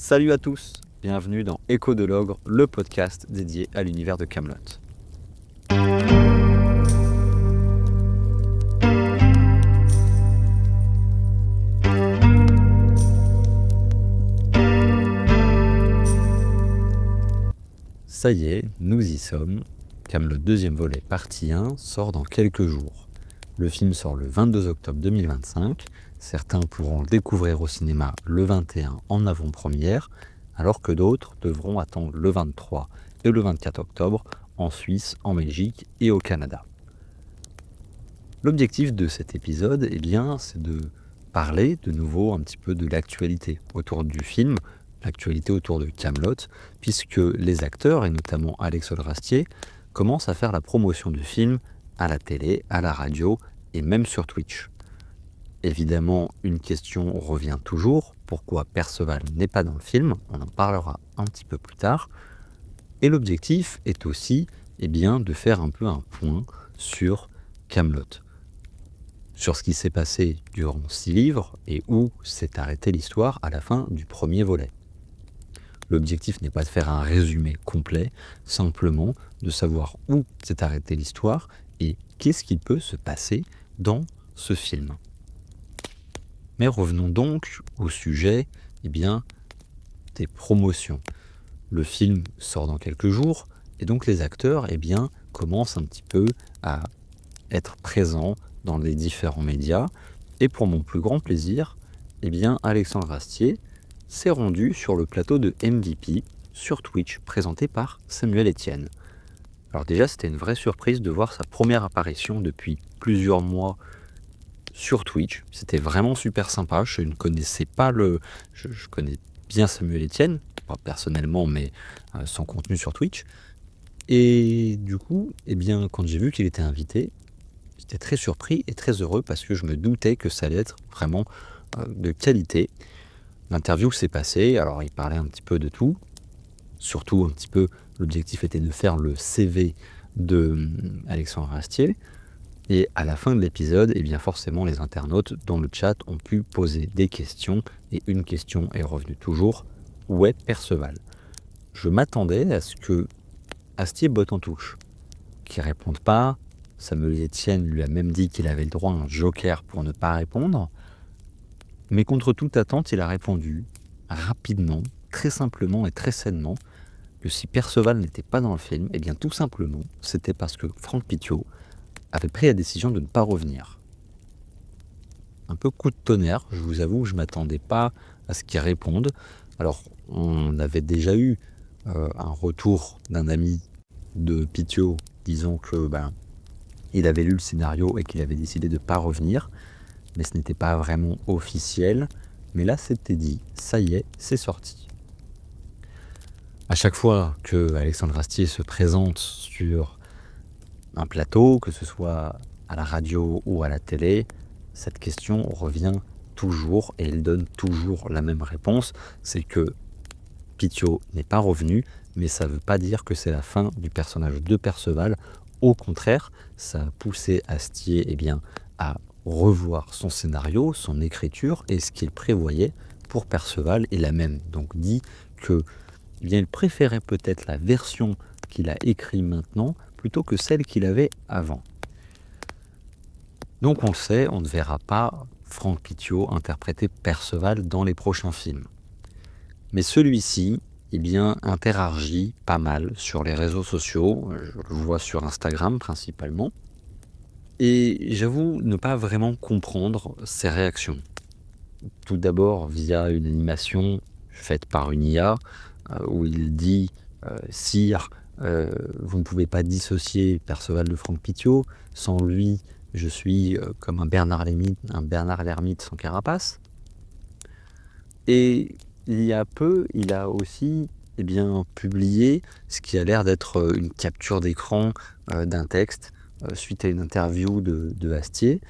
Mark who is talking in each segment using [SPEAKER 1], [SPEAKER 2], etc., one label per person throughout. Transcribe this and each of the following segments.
[SPEAKER 1] Salut à tous, bienvenue dans Écho de l'Ogre, le podcast dédié à l'univers de Kaamelott. Ça y est, nous y sommes. Kaamelott deuxième volet partie 1 sort dans quelques jours. Le film sort le 22 octobre 2025. Certains pourront le découvrir au cinéma le 21 en avant-première, alors que d'autres devront attendre le 23 et le 24 octobre en Suisse, en Belgique et au Canada. L'objectif de cet épisode, c'est de parler de nouveau un petit peu de l'actualité autour du film, l'actualité autour de Kaamelott, puisque les acteurs, et notamment Alexandre Astier, commencent à faire la promotion du film à la télé, à la radio et même sur Twitch. Évidemment, une question revient toujours, pourquoi Perceval n'est pas dans le film? On en parlera un petit peu plus tard. Et l'objectif est aussi de faire un peu un point sur Kaamelott, sur ce qui s'est passé durant 6 livres et où s'est arrêtée l'histoire à la fin du premier volet. L'objectif n'est pas de faire un résumé complet, simplement de savoir où s'est arrêtée l'histoire et qu'est-ce qui peut se passer dans ce film. Mais revenons donc au sujet des promotions. Le film sort dans quelques jours et donc les acteurs commencent un petit peu à être présents dans les différents médias. Et pour mon plus grand plaisir, Alexandre Astier s'est rendu sur le plateau de MVP sur Twitch, présenté par Samuel Etienne. Alors déjà, c'était une vraie surprise de voir sa première apparition depuis plusieurs mois sur Twitch. C'était vraiment super sympa. Je ne connaissais pas je connais bien Samuel Etienne, pas personnellement, mais son contenu sur Twitch. Et du coup, quand j'ai vu qu'il était invité, j'étais très surpris et très heureux parce que je me doutais que ça allait être vraiment de qualité. L'interview s'est passée, alors il parlait un petit peu de tout, surtout un petit peu, l'objectif était de faire le CV de Alexandre Astier, et à la fin de l'épisode, forcément les internautes dans le chat ont pu poser des questions, et une question est revenue toujours, où est Perceval? Je m'attendais à ce que Astier botte en touche, qu'il ne réponde pas. Samuel Etienne lui a même dit qu'il avait le droit à un joker pour ne pas répondre. Mais contre toute attente, il a répondu rapidement, très simplement et très sainement que si Perceval n'était pas dans le film, tout simplement, c'était parce que Franck Pittiot avait pris la décision de ne pas revenir. Un peu coup de tonnerre, je vous avoue, je ne m'attendais pas à ce qu'il réponde. Alors, on avait déjà eu un retour d'un ami de Pittiot disant que il avait lu le scénario et qu'il avait décidé de ne pas revenir, mais ce n'était pas vraiment officiel. Mais là, c'était dit, ça y est, c'est sorti. À chaque fois que Alexandre Astier se présente sur un plateau, que ce soit à la radio ou à la télé, cette question revient toujours et il donne toujours la même réponse, c'est que Pittiot n'est pas revenu, mais ça ne veut pas dire que c'est la fin du personnage de Perceval. Au contraire, ça a poussé Astier à revoir son scénario, son écriture et ce qu'il prévoyait pour Perceval. Il a même donc dit que il préférait peut-être la version qu'il a écrite maintenant plutôt que celle qu'il avait avant. Donc on le sait, on ne verra pas Franck Pittiot interpréter Perceval dans les prochains films. Mais celui-ci, interagit pas mal sur les réseaux sociaux, je le vois sur Instagram principalement, et j'avoue ne pas vraiment comprendre ses réactions. Tout d'abord via une animation faite par une IA, où il dit « Sire, vous ne pouvez pas dissocier Perceval de Franck Pittiot, sans lui, je suis comme un Bernard l'ermite sans carapace ». Et il y a peu, il a aussi publié ce qui a l'air d'être une capture d'écran d'un texte suite à une interview de Astier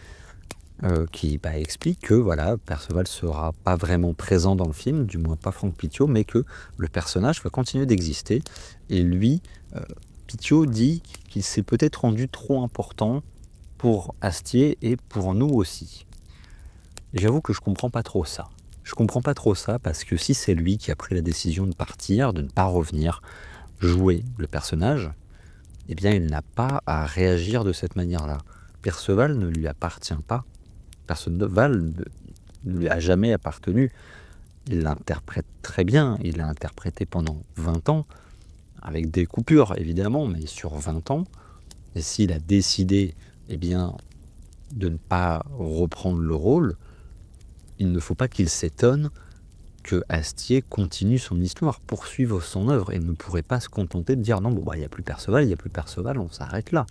[SPEAKER 1] qui explique que Perceval ne sera pas vraiment présent dans le film, du moins pas Franck Pittiot, mais que le personnage va continuer d'exister. Et lui, Pittiot dit qu'il s'est peut-être rendu trop important pour Astier et pour nous aussi. Et j'avoue que je comprends pas trop ça. Je comprends pas trop ça parce que si c'est lui qui a pris la décision de partir, de ne pas revenir jouer le personnage, eh bien il n'a pas à réagir de cette manière-là. Perceval ne lui appartient pas. Perceval ne lui a jamais appartenu. Il l'interprète très bien, il l'a interprété pendant 20 ans, avec des coupures évidemment, mais sur 20 ans. Et s'il a décidé, eh bien, de ne pas reprendre le rôle, il ne faut pas qu'il s'étonne que Astier continue son histoire, poursuive son œuvre, et ne pourrait pas se contenter de dire non, bon, bah, il n'y a plus Perceval, il n'y a plus Perceval, on s'arrête là.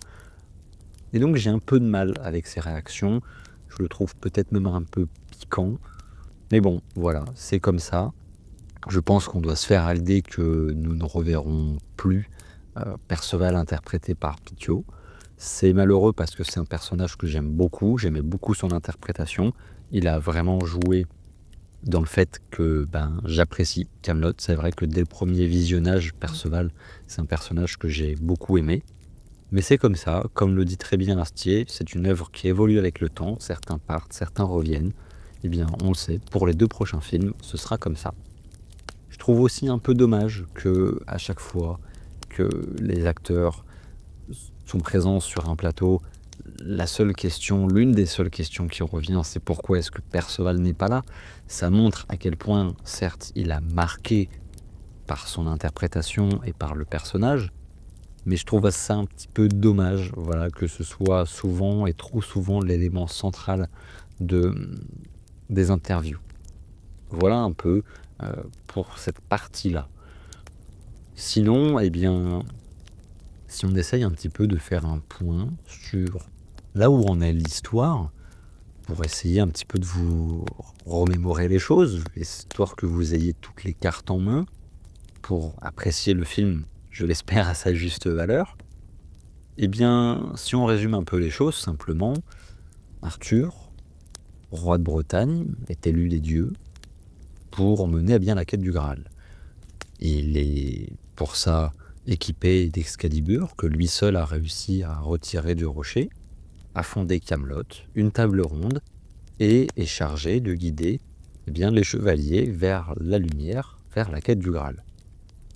[SPEAKER 1] Et donc j'ai un peu de mal avec ces réactions, je le trouve peut-être même un peu piquant, mais bon, voilà, c'est comme ça. Je pense qu'on doit se faire à l'idée que nous ne reverrons plus Perceval interprété par Petiot. C'est malheureux parce que c'est un personnage que j'aime beaucoup, j'aimais beaucoup son interprétation. Il a vraiment joué dans le fait que j'apprécie Kaamelott. C'est vrai que dès le premier visionnage, Perceval, c'est un personnage que j'ai beaucoup aimé. Mais c'est comme ça, comme le dit très bien Astier, c'est une œuvre qui évolue avec le temps, certains partent, certains reviennent. Eh bien, on le sait, pour les 2 prochains films, ce sera comme ça. Je trouve aussi un peu dommage que, à chaque fois que les acteurs sont présents sur un plateau, l'une des seules questions qui revient, c'est pourquoi est-ce que Perceval n'est pas là. Ça montre à quel point, certes, il a marqué par son interprétation et par le personnage, mais je trouve ça un petit peu dommage, voilà, que ce soit souvent et trop souvent l'élément central des interviews. Voilà un peu pour cette partie-là. Sinon, eh bien, si on essaye un petit peu de faire un point sur là où en est l'histoire, pour essayer un petit peu de vous remémorer les choses, histoire que vous ayez toutes les cartes en main, pour apprécier le film, je l'espère, à sa juste valeur. Eh bien, si on résume un peu les choses, simplement, Arthur, roi de Bretagne, est élu des dieux pour mener à bien la quête du Graal. Il est pour ça équipé d'Excalibur, que lui seul a réussi à retirer du rocher, a fondé Kaamelott, une table ronde, et est chargé de guider les chevaliers vers la lumière, vers la quête du Graal.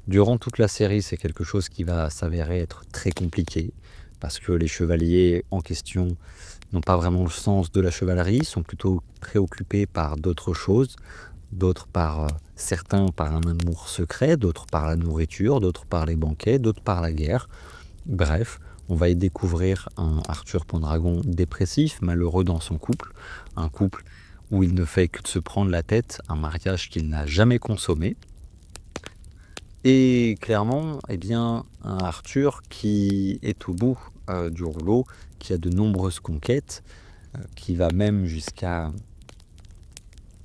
[SPEAKER 1] Durant toute la série, c'est quelque chose qui va s'avérer être très compliqué, parce que les chevaliers en question n'ont pas vraiment le sens de la chevalerie, sont plutôt préoccupés par d'autres choses, d'autres par certains par un amour secret, d'autres par la nourriture, d'autres par les banquets, d'autres par la guerre. Bref, on va y découvrir un Arthur Pendragon dépressif, malheureux dans son couple, un couple où il ne fait que de se prendre la tête, un mariage qu'il n'a jamais consommé. Et clairement, eh bien, un Arthur qui est au bout du rouleau, qui a de nombreuses conquêtes, qui va même jusqu'à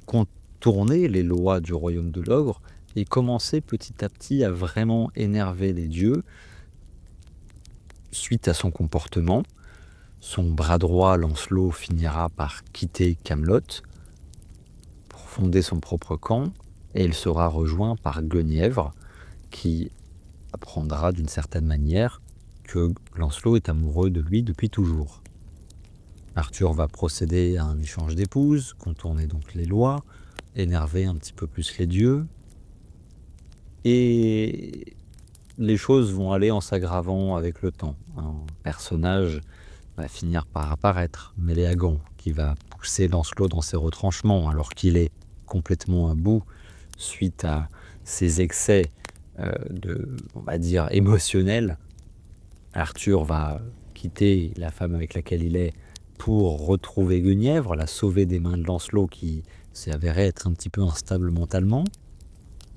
[SPEAKER 1] contourner les lois du royaume de l'ogre et commencer petit à petit à vraiment énerver les dieux suite à son comportement. Son bras droit, Lancelot, finira par quitter Kaamelott pour fonder son propre camp et il sera rejoint par Guenièvre qui apprendra d'une certaine manière que Lancelot est amoureux de lui depuis toujours. Arthur va procéder à un échange d'épouses, contourner donc les lois, énerver un petit peu plus les dieux, et les choses vont aller en s'aggravant avec le temps. Un personnage va finir par apparaître, Méléagant, qui va pousser Lancelot dans ses retranchements alors qu'il est complètement à bout suite à ses excès on va dire, émotionnels. Arthur va quitter la femme avec laquelle il est pour retrouver Guenièvre, la sauver des mains de Lancelot qui s'est avéré être un petit peu instable mentalement.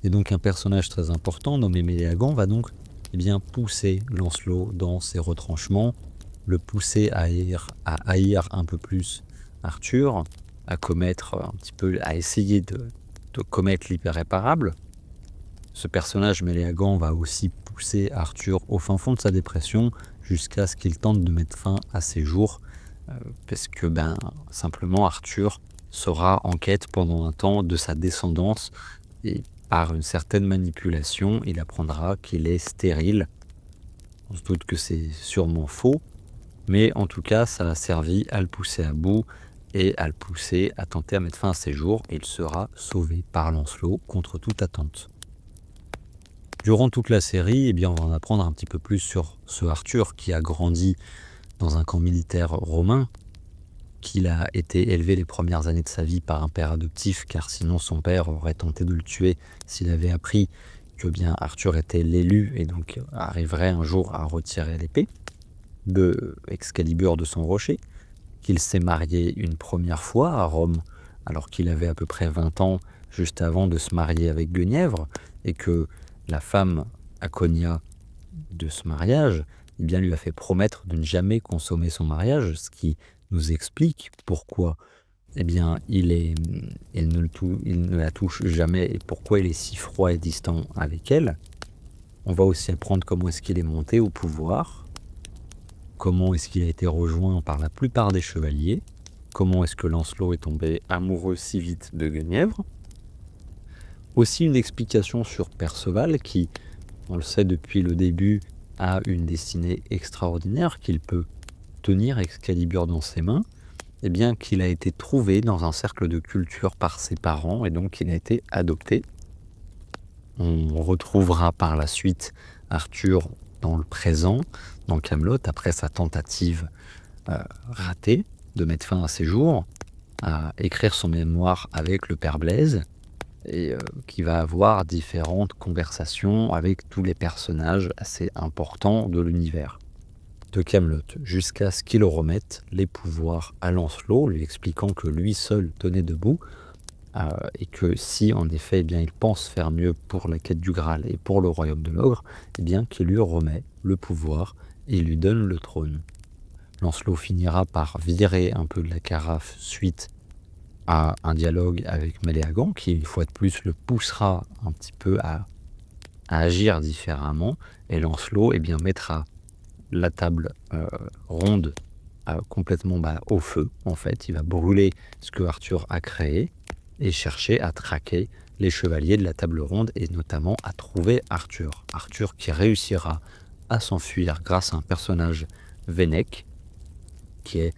[SPEAKER 1] Et donc un personnage très important nommé Méléagant va donc pousser Lancelot dans ses retranchements, le pousser à haïr un peu plus Arthur, à essayer de commettre l'irréparable. Ce personnage Méléagant va aussi pousser Arthur au fin fond de sa dépression jusqu'à ce qu'il tente de mettre fin à ses jours, parce que simplement Arthur sera en quête pendant un temps de sa descendance et par une certaine manipulation, il apprendra qu'il est stérile. On se doute que c'est sûrement faux, mais en tout cas, ça a servi à le pousser à bout et à le pousser à tenter à mettre fin à ses jours, et il sera sauvé par Lancelot contre toute attente. Durant toute la série, on va en apprendre un petit peu plus sur ce Arthur qui a grandi dans un camp militaire romain, qu'il a été élevé les premières années de sa vie par un père adoptif, car sinon son père aurait tenté de le tuer s'il avait appris que bien Arthur était l'élu et donc arriverait un jour à retirer l'épée de Excalibur de son rocher, qu'il s'est marié une première fois à Rome alors qu'il avait à peu près 20 ans juste avant de se marier avec Guenièvre, et que la femme Aconia de ce mariage lui a fait promettre de ne jamais consommer son mariage, ce qui nous explique pourquoi il ne la touche jamais et pourquoi il est si froid et distant avec elle. On va aussi apprendre comment est-ce qu'il est monté au pouvoir, comment est-ce qu'il a été rejoint par la plupart des chevaliers, comment est-ce que Lancelot est tombé amoureux si vite de Guenièvre. Aussi une explication sur Perceval qui, on le sait depuis le début, a une destinée extraordinaire, qu'il peut tenir Excalibur dans ses mains, qu'il a été trouvé dans un cercle de culture par ses parents et donc qu'il a été adopté. On retrouvera par la suite Arthur dans le présent, dans Camelot, après sa tentative ratée de mettre fin à ses jours, à écrire son mémoire avec le père Blaise, et qui va avoir différentes conversations avec tous les personnages assez importants de l'univers de Camelot, jusqu'à ce qu'il remette les pouvoirs à Lancelot, lui expliquant que lui seul tenait debout, et que si en effet il pense faire mieux pour la quête du Graal et pour le royaume de l'ogre, qu'il lui remet le pouvoir et lui donne le trône. Lancelot finira par virer un peu de la carafe suite à un dialogue avec Méléagant, qui une fois de plus le poussera un petit peu à agir différemment, et Lancelot mettra la table ronde complètement au feu. En fait, il va brûler ce que Arthur a créé et chercher à traquer les chevaliers de la table ronde, et notamment à trouver Arthur. Arthur qui réussira à s'enfuir grâce à un personnage, Vennec, qui est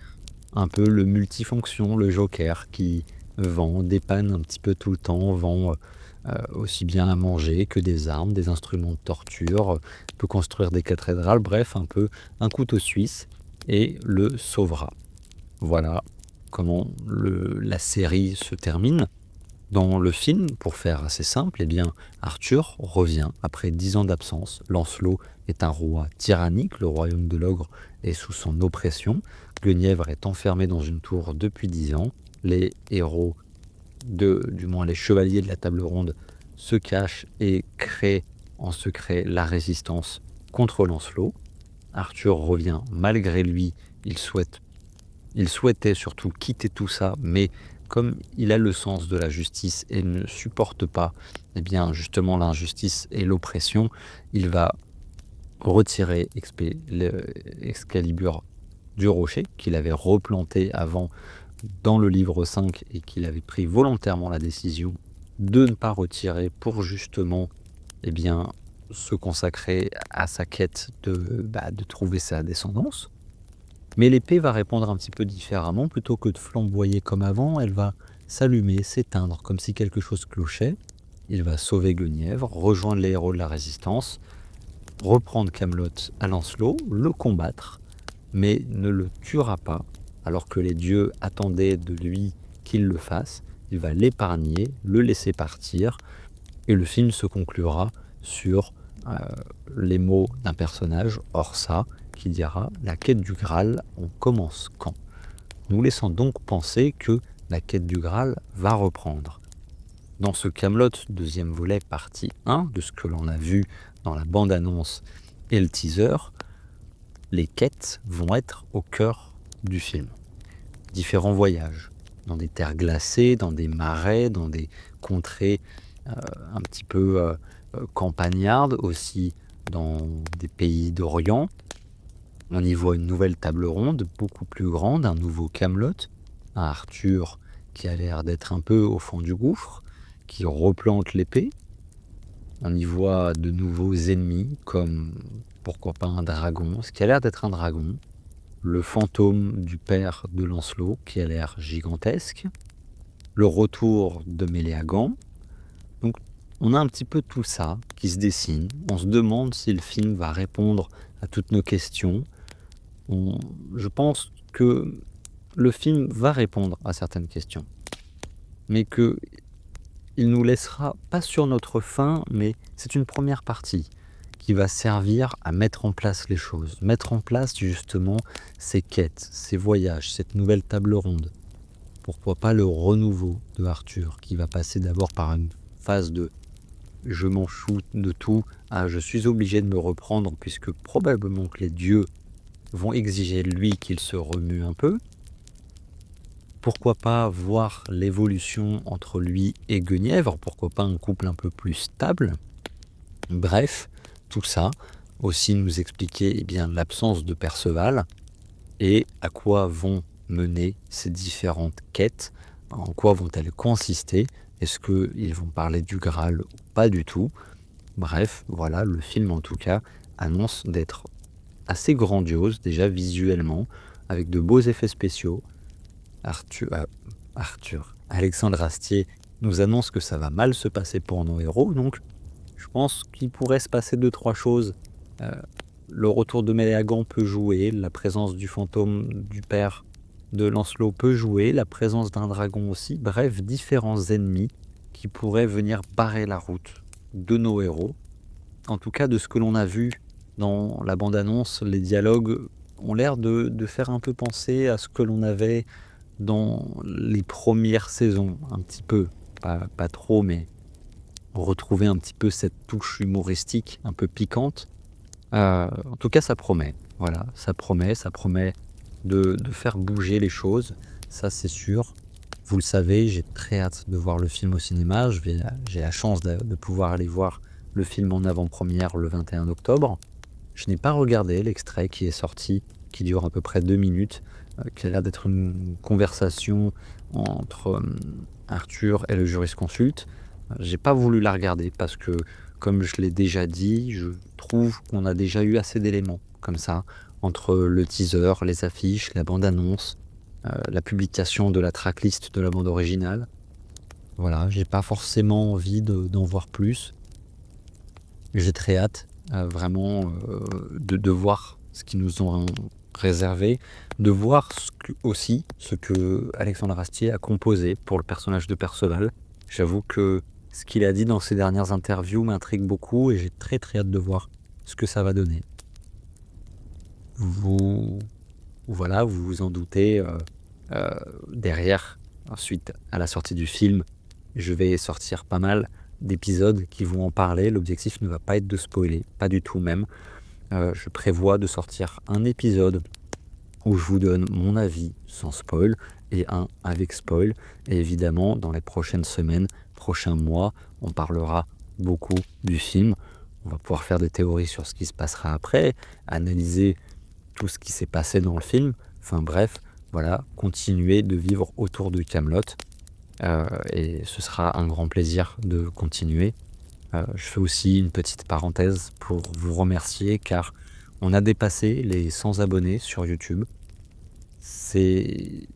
[SPEAKER 1] un peu le multifonction, le Joker, qui vend, dépanne un petit peu tout le temps, vend aussi bien à manger que des armes, des instruments de torture, peut construire des cathédrales, bref, un peu un couteau suisse, et le sauvera. Voilà comment la série se termine. Dans le film, pour faire assez simple, Arthur revient après 10 ans d'absence. Lancelot est un roi tyrannique, le royaume de l'ogre est sous son oppression. Guenièvre est enfermé dans une tour depuis 10 ans. Les héros, du moins les chevaliers de la table ronde, se cachent et créent en secret la résistance contre Lancelot. Arthur revient malgré lui, il souhaitait surtout quitter tout ça, mais comme il a le sens de la justice et ne supporte pas justement l'injustice et l'oppression, il va retirer Excalibur du rocher, qu'il avait replanté avant dans le livre 5 et qu'il avait pris volontairement la décision de ne pas retirer pour justement se consacrer à sa quête de trouver sa descendance. Mais l'épée va répondre un petit peu différemment. Plutôt que de flamboyer comme avant, elle va s'allumer, s'éteindre, comme si quelque chose clochait. Il va sauver Guenièvre, rejoindre les héros de la résistance, reprendre Camelot à Lancelot, le combattre, mais ne le tuera pas, alors que les dieux attendaient de lui qu'il le fasse. Il va l'épargner, le laisser partir, et le film se conclura sur les mots d'un personnage, Orsa, qui dira « La quête du Graal, on commence quand ?» Nous laissant donc penser que la quête du Graal va reprendre. Dans ce Camelot, deuxième volet, partie 1, de ce que l'on a vu dans la bande-annonce et le teaser, les quêtes vont être au cœur du film. Différents voyages, dans des terres glacées, dans des marais, dans des contrées un petit peu campagnardes, aussi dans des pays d'Orient. On y voit une nouvelle table ronde, beaucoup plus grande, un nouveau Camelot, un Arthur qui a l'air d'être un peu au fond du gouffre, qui replante l'épée. On y voit de nouveaux ennemis, comme pourquoi pas un dragon, ce qui a l'air d'être un dragon. le fantôme du père de Lancelot qui a l'air gigantesque, le retour de Méléagant. Donc on a un petit peu tout ça qui se dessine. On se demande si le film va répondre à toutes nos questions. Je pense que le film va répondre à certaines questions, mais qu'il nous laissera pas sur notre faim, mais c'est une première partie qui va servir à mettre en place les choses, mettre en place justement ces quêtes, ces voyages, cette nouvelle table ronde. Pourquoi pas le renouveau de Arthur, qui va passer d'abord par une phase de je m'en fous de tout à je suis obligé de me reprendre puisque probablement que les dieux vont exiger de lui qu'il se remue un peu. Pourquoi pas voir l'évolution entre lui et Guenièvre, pourquoi pas un couple un peu plus stable. Bref, tout ça aussi nous expliquer bien l'absence de Perceval et à quoi vont mener ces différentes quêtes, en quoi vont-elles consister, est-ce qu'ils vont parler du Graal ou pas du tout. Bref, voilà, le film en tout cas annonce d'être assez grandiose déjà visuellement, avec de beaux effets spéciaux. Alexandre Astier nous annonce que ça va mal se passer pour nos héros, donc je pense qu'il pourrait se passer 2-3 choses. Le retour de Méléagant peut jouer, la présence du fantôme du père de Lancelot peut jouer, la présence d'un dragon aussi, bref, différents ennemis qui pourraient venir barrer la route de nos héros. En tout cas, de ce que l'on a vu dans la bande-annonce, les dialogues ont l'air de faire un peu penser à ce que l'on avait dans les premières saisons, un petit peu, pas trop, mais retrouver un petit peu cette touche humoristique un peu piquante. En tout cas, ça promet. Voilà, ça promet de faire bouger les choses, ça c'est sûr. Vous le savez, j'ai très hâte de voir le film au cinéma. J'ai la chance de pouvoir aller voir le film en avant-première le 21 octobre. Je n'ai pas regardé l'extrait qui est sorti, qui dure à peu près 2 minutes, qui a l'air d'être une conversation entre Arthur et le jurisconsulte. J'ai pas voulu la regarder parce que, comme je l'ai déjà dit, je trouve qu'on a déjà eu assez d'éléments comme ça, entre le teaser, les affiches, la bande-annonce, la publication de la tracklist de la bande originale. Voilà, j'ai pas forcément envie d'en voir plus. J'ai très hâte, vraiment, de voir ce qu'ils nous ont réservé, de voir aussi ce que Alexandre Astier a composé pour le personnage de Perceval. J'avoue que ce qu'il a dit dans ses dernières interviews m'intrigue beaucoup et j'ai très très hâte de voir ce que ça va donner. Vous vous en doutez, derrière, ensuite, à la sortie du film, je vais sortir pas mal d'épisodes qui vont en parler. L'objectif ne va pas être de spoiler, pas du tout même. Je prévois de sortir un épisode où je vous donne mon avis sans spoil et un avec spoil. Et évidemment, dans les prochaines semaines, prochains mois, on parlera beaucoup du film. On va pouvoir faire des théories sur ce qui se passera après, analyser tout ce qui s'est passé dans le film. Enfin bref, voilà, continuer de vivre autour de Kaamelott. Et ce sera un grand plaisir de continuer. Je fais aussi une petite parenthèse pour vous remercier car on a dépassé les 100 abonnés sur YouTube. C'est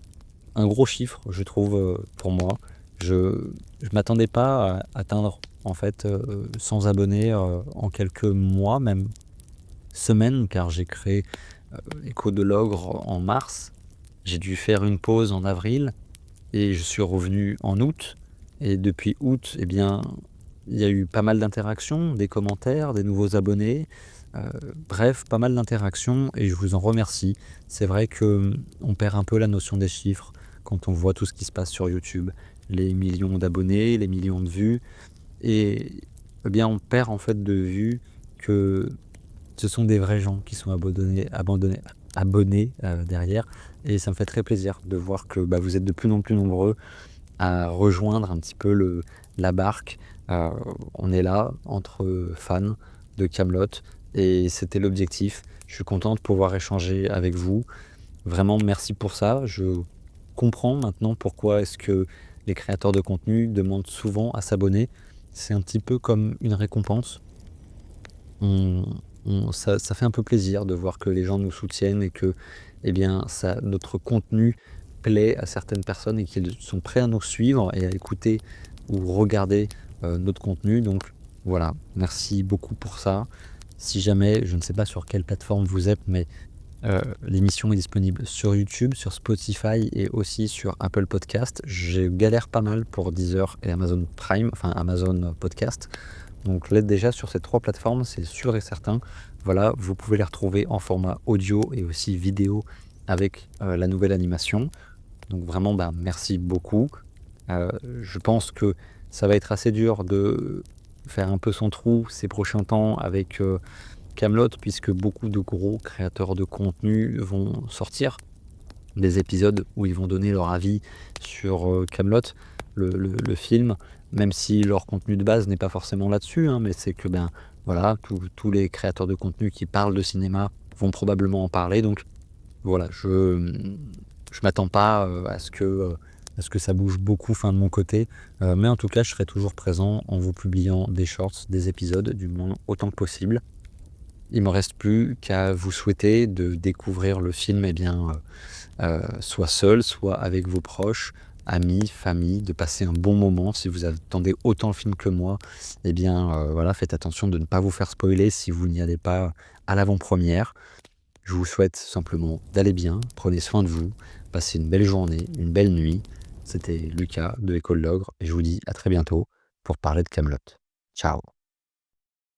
[SPEAKER 1] un gros chiffre, je trouve, pour moi. Je m'attendais pas à atteindre en fait 100 abonnés en quelques mois, même semaines, car j'ai créé Écho de l'Ogre en mars. J'ai dû faire une pause en avril et je suis revenu en août. Et depuis août, eh bien, il y a eu pas mal d'interactions, des commentaires, des nouveaux abonnés. Bref, pas mal d'interactions et je vous en remercie. C'est vrai que on perd un peu la notion des chiffres quand on voit tout ce qui se passe sur YouTube. Les millions d'abonnés, les millions de vues. Et eh bien, on perd en fait de vue que ce sont des vrais gens qui sont abonnés derrière. Et ça me fait très plaisir de voir que vous êtes de plus en plus nombreux à rejoindre un petit peu la barque. On est là entre fans de Kaamelott et c'était l'objectif. Je suis content de pouvoir échanger avec vous. Vraiment, merci pour ça. Je comprends maintenant pourquoi est-ce que les créateurs de contenu demandent souvent à s'abonner. C'est un petit peu comme une récompense. Ça fait un peu plaisir de voir que les gens nous soutiennent et que eh bien, notre contenu plaît à certaines personnes et qu'ils sont prêts à nous suivre et à écouter ou regarder notre contenu. Donc voilà, merci beaucoup pour ça. Si jamais, je ne sais pas sur quelle plateforme vous êtes, mais l'émission est disponible sur YouTube, sur Spotify et aussi sur Apple Podcast. Je galère pas mal pour Deezer et Amazon Prime, enfin Amazon Podcast. Donc l'être déjà sur ces 3 plateformes, c'est sûr et certain. Voilà, vous pouvez les retrouver en format audio et aussi vidéo avec, la nouvelle animation. Donc vraiment, ben, merci beaucoup. Je pense que ça va être assez dur de faire un peu son trou ces prochains temps avec, Kaamelott, puisque beaucoup de gros créateurs de contenu vont sortir des épisodes où ils vont donner leur avis sur, Kaamelott, le film, même si leur contenu de base n'est pas forcément là-dessus, hein, mais c'est que, ben, voilà, tous les créateurs de contenu qui parlent de cinéma vont probablement en parler. Donc voilà, je m'attends pas, à ce que ça bouge beaucoup, enfin, de mon côté, mais en tout cas, je serai toujours présent en vous publiant des shorts, des épisodes, du moins autant que possible. Il me reste plus qu'à vous souhaiter de découvrir le film, eh bien, soit seul, soit avec vos proches, amis, famille, de passer un bon moment. Si vous attendez autant le film que moi, eh bien, voilà, faites attention de ne pas vous faire spoiler si vous n'y allez pas à l'avant-première. Je vous souhaite simplement d'aller bien, prenez soin de vous, passez une belle journée, une belle nuit. C'était Lucas de École Logre et je vous dis à très bientôt pour parler de Kaamelott. Ciao.